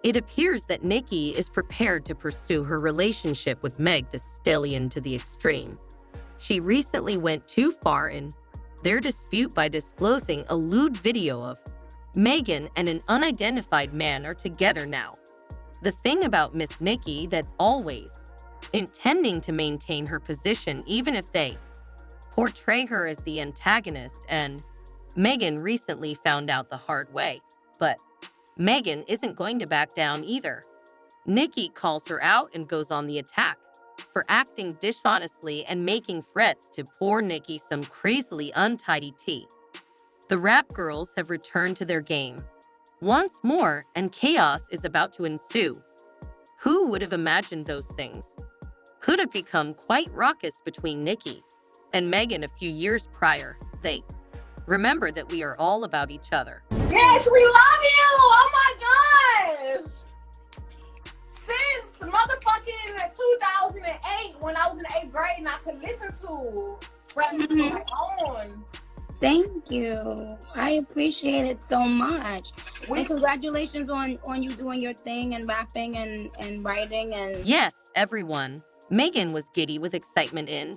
It appears that Nicki is prepared to pursue her relationship with Meg the Stallion to the extreme. She recently went too far in their dispute by disclosing a lewd video of Megan and an unidentified man are together now. The thing about Miss Nicki that's always intending to maintain her position even if they portray her as the antagonist, and Megan recently found out the hard way. But Megan isn't going to back down either. Nicki calls her out and goes on the attack for acting dishonestly and making threats to pour Nicki some crazily untidy tea. The rap girls have returned to their game once more, and chaos is about to ensue. Who would have imagined those things could have become quite raucous between Nicki and Megan a few years prior? They remember that we are all about each other. Yes, we love you! Oh my gosh! Since motherfucking 2008, when I was in 8th grade and I could listen to rap music on my own. Thank you. I appreciate it so much. And congratulations on you doing your thing and rapping and writing and... Yes, everyone. Megan was giddy with excitement in.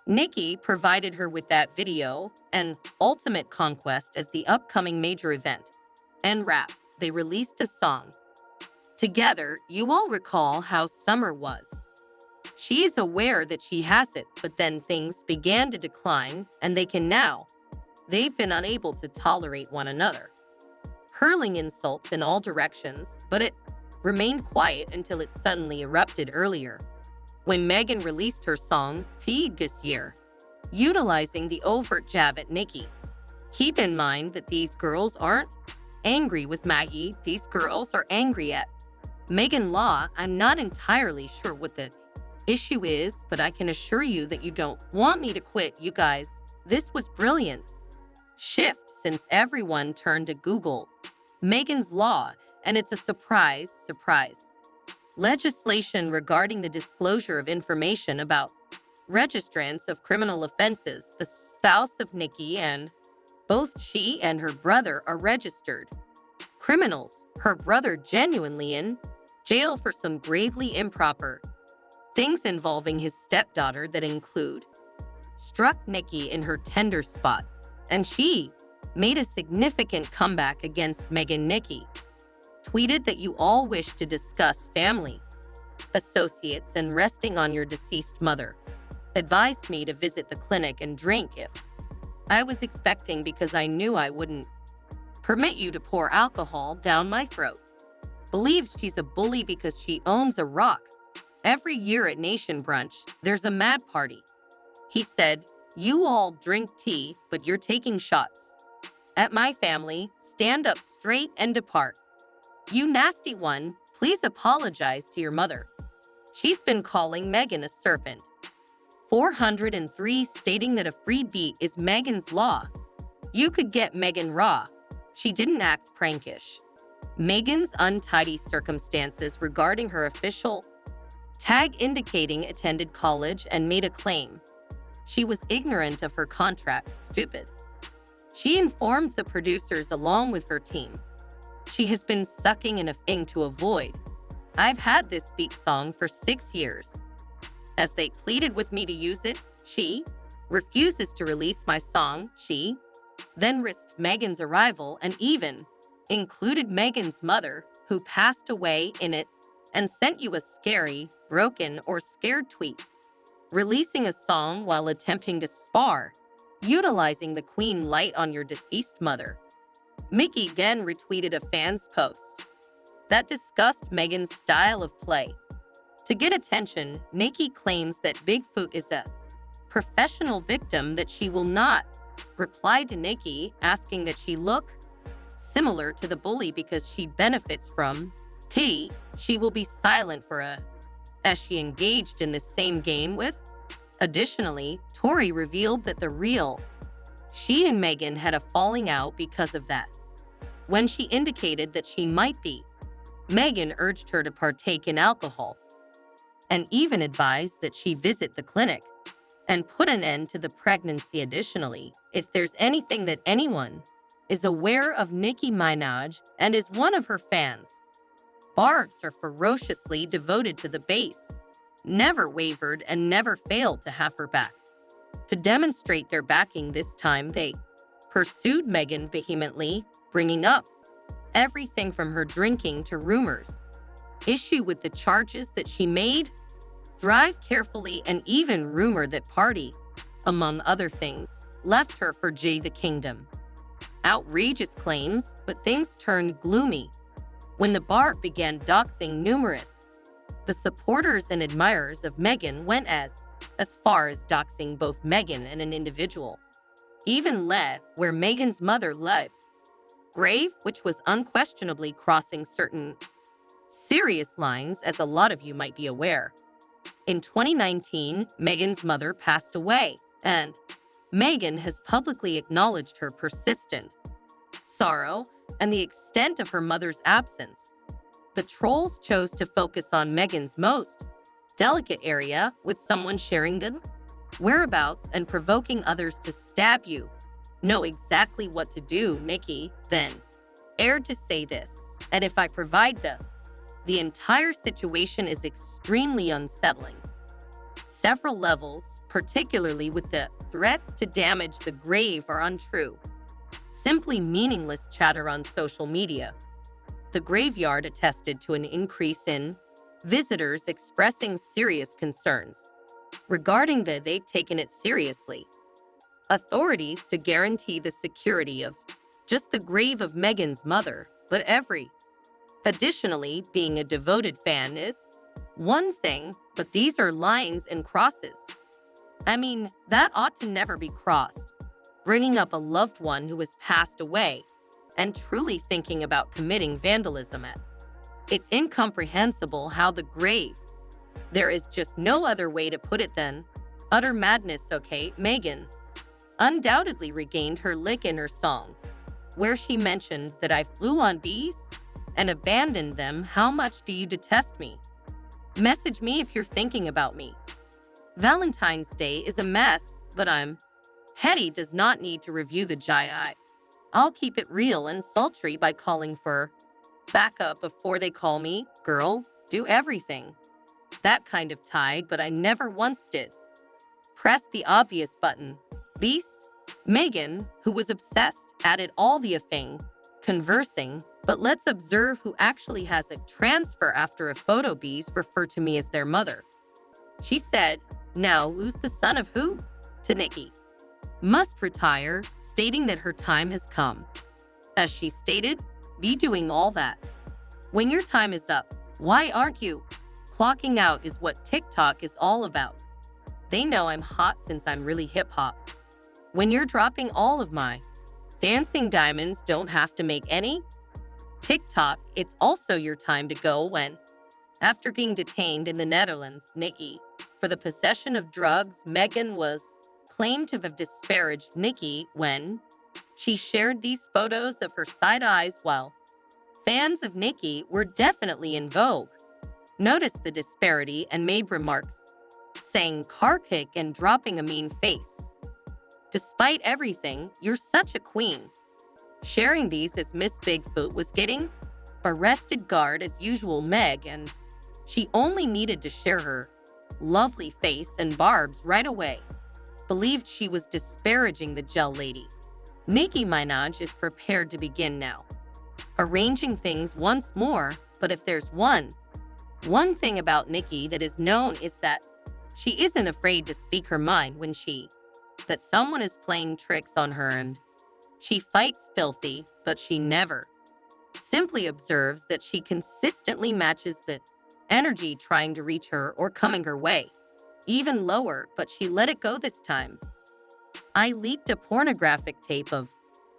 Nicki provided her with that video and ultimate conquest as the upcoming major event. And rap, they released a song. Together, you all recall how summer was. She is aware that she has it, but then things began to decline, and they've been unable to tolerate one another, hurling insults in all directions, but it remained quiet until it suddenly erupted earlier, when Megan released her song, Feed this year, utilizing the overt jab at Nicki. Keep in mind that these girls aren't angry with Maggie, these girls are angry at Megan Law. I'm not entirely sure what the issue is, but I can assure you that you don't want me to quit, you guys. This was brilliant shift since everyone turned to Google Megan's Law, and it's a surprise. Legislation regarding the disclosure of information about registrants of criminal offenses. The spouse of Nicki, and both she and her brother are registered criminals. Her brother genuinely in jail for some gravely improper things involving his stepdaughter that include struck Nicki in her tender spot, and she made a significant comeback against Megan. Nicki tweeted that you all wish to discuss family, associates, and resting on your deceased mother. Advised me to visit the clinic and drink if I was expecting, because I knew I wouldn't permit you to pour alcohol down my throat. Believes she's a bully because she owns a rock. Every year at Nation Brunch, there's a mad party. He said, you all drink tea, but you're taking shots. At my family, stand up straight and depart. You nasty one, please apologize to your mother. She's been calling Megan a serpent. 403 stating that a free beat is Megan's Law. You could get Megan raw. She didn't act prankish. Megan's untidy circumstances regarding her official tag indicating attended college and made a claim. She was ignorant of her contract, stupid. She informed the producers along with her team. She has been sucking in a thing to avoid. I've had this beat song for 6 years. As they pleaded with me to use it, she refuses to release my song. She then risked Megan's arrival and even included Megan's mother, who passed away, in it, and sent you a scary, broken, or scared tweet. Releasing a song while attempting to spar, utilizing the queen light on your deceased mother. Nicki then retweeted a fan's post that discussed Megan's style of play. To get attention, Nicki claims that Bigfoot is a professional victim, that she will not reply to Nicki, asking that she look similar to the bully because she benefits from pity. She will be silent as she engaged in the same game with. Additionally, Tori revealed that she and Megan had a falling out because of that. When she indicated that she might be, Megan urged her to partake in alcohol and even advised that she visit the clinic and put an end to the pregnancy. Additionally, if there's anything that anyone is aware of Nicki Minaj and is one of her fans, Barbs are ferociously devoted to the base, never wavered and never failed to have her back. To demonstrate their backing this time, they pursued Megan vehemently, bringing up everything from her drinking to rumors, issue with the charges that she made, drive carefully, and even rumor that party, among other things, left her for Jay the Kingdom. Outrageous claims, but things turned gloomy when the Barb began doxing numerous. The supporters and admirers of Megan went as far as doxing both Megan and an individual, even led where Megan's mother lives, grave, which was unquestionably crossing certain serious lines, as a lot of you might be aware. In 2019, Megan's mother passed away, and Megan has publicly acknowledged her persistent sorrow and the extent of her mother's absence. The trolls chose to focus on Megan's most delicate area, with someone sharing the whereabouts and provoking others to stab you. Know exactly what to do, Nicki then aired to say this, and if I provide the entire situation is extremely unsettling. Several levels, particularly with the threats to damage the grave, are untrue. Simply meaningless chatter on social media. The graveyard attested to an increase in visitors expressing serious concerns regarding they've taken it seriously. Authorities to guarantee the security of just the grave of Megan's mother, but every. Additionally, being a devoted fan is one thing, but these are lines and crosses. I mean, that ought to never be crossed. Bringing up a loved one who has passed away and truly thinking about committing vandalism at. It's incomprehensible how the grave. There is just no other way to put it than utter madness. Okay, Megan undoubtedly regained her lick in her song, where she mentioned that I flew on bees and abandoned them. How much do you detest me? Message me if you're thinking about me. Valentine's Day is a mess, but I'm Hetty does not need to review the GI. I'll keep it real and sultry by calling for backup before they call me. Girl, do everything. That kind of tide, but I never once did. Press the obvious button. Beast? Megan, who was obsessed, added all the thing, conversing, but let's observe who actually has a transfer after a photo. Bees refer to me as their mother. She said, now who's the son of who? To Nicki. Must retire, stating that her time has come. As she stated, be doing all that. When your time is up, why aren't you? Clocking out is what TikTok is all about. They know I'm hot since I'm really hip-hop. When you're dropping all of my dancing diamonds, don't have to make any. TikTok, it's also your time to go when, after being detained in the Netherlands, Nicki, for the possession of drugs, Megan was claimed to have disparaged Nicki when she shared these photos of her side eyes while fans of Nicki were definitely in vogue. Noticed the disparity and made remarks, saying car pic and dropping a mean face. Despite everything, you're such a queen. Sharing these as Miss Bigfoot was getting arrested guard as usual Meg, and she only needed to share her lovely face and barbs right away. Believed she was disparaging the gel lady. Nicki Minaj is prepared to begin now, arranging things once more, but if there's one thing about Nicki that is known is that she isn't afraid to speak her mind when that someone is playing tricks on her, and she fights filthy, but she never simply observes that she consistently matches the energy trying to reach her or coming her way. Even lower, but she let it go this time. I leaked a pornographic tape of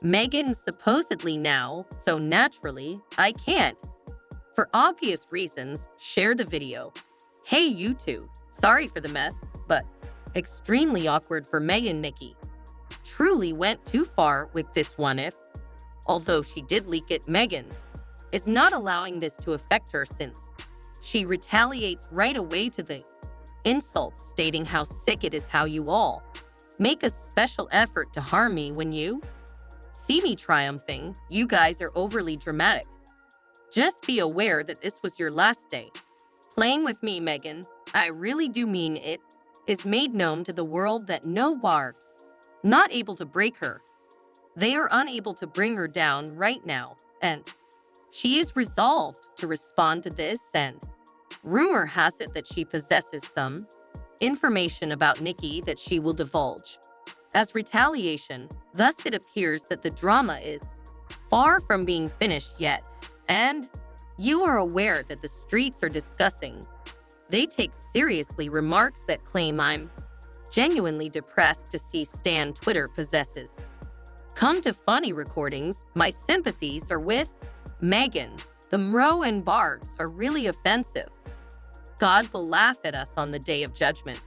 Megan supposedly now, so naturally, I can't, for obvious reasons, share the video. Hey, you two, sorry for the mess, but extremely awkward for Megan. Nicki truly went too far with this one. If, although she did leak it, Megan is not allowing this to affect her since she retaliates right away to the insults, stating how sick it is how you all make a special effort to harm me when you see me triumphing. You guys are overly dramatic. Just be aware that this was your last day. Playing with me, Megan, I really do mean it, is made known to the world that no barbs, not able to break her. They are unable to bring her down right now, and she is resolved to respond to this, and rumor has it that she possesses some information about Nicki that she will divulge. As retaliation, thus it appears that the drama is far from being finished yet, and you are aware that the streets are discussing. They take seriously remarks that claim I'm genuinely depressed to see Stan Twitter possesses. Come to funny recordings, my sympathies are with Megan. The Mro and barbs are really offensive. God will laugh at us on the day of judgment.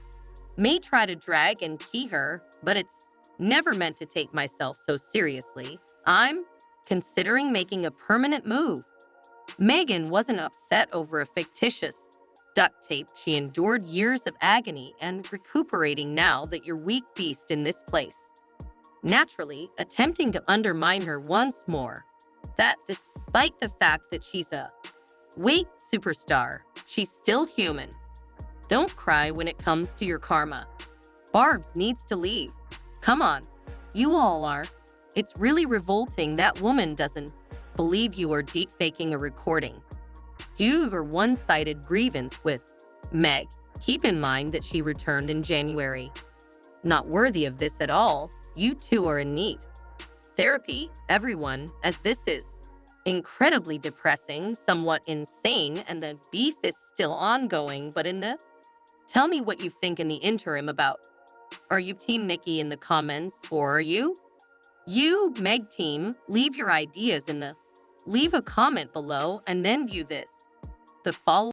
May try to drag and key her, but it's never meant to take myself so seriously. I'm considering making a permanent move. Megan wasn't upset over a fictitious duct tape. She endured years of agony and recuperating now that you're weak beast in this place. Naturally, attempting to undermine her once more. That despite the fact that she's a wait superstar, she's still human. Don't cry when it comes to your karma. Barbs needs to leave. Come on, you all are. It's really revolting that woman doesn't believe you are deep faking a recording. You have a one-sided grievance with Meg. Keep in mind that she returned in January. Not worthy of this at all. You two are in need. Therapy, everyone, as this is incredibly depressing, somewhat insane, and the beef is still ongoing, but tell me what you think in the interim about. Are you Team Nicki in the comments, or are you Meg team? Leave your ideas leave a comment below and then view this. The following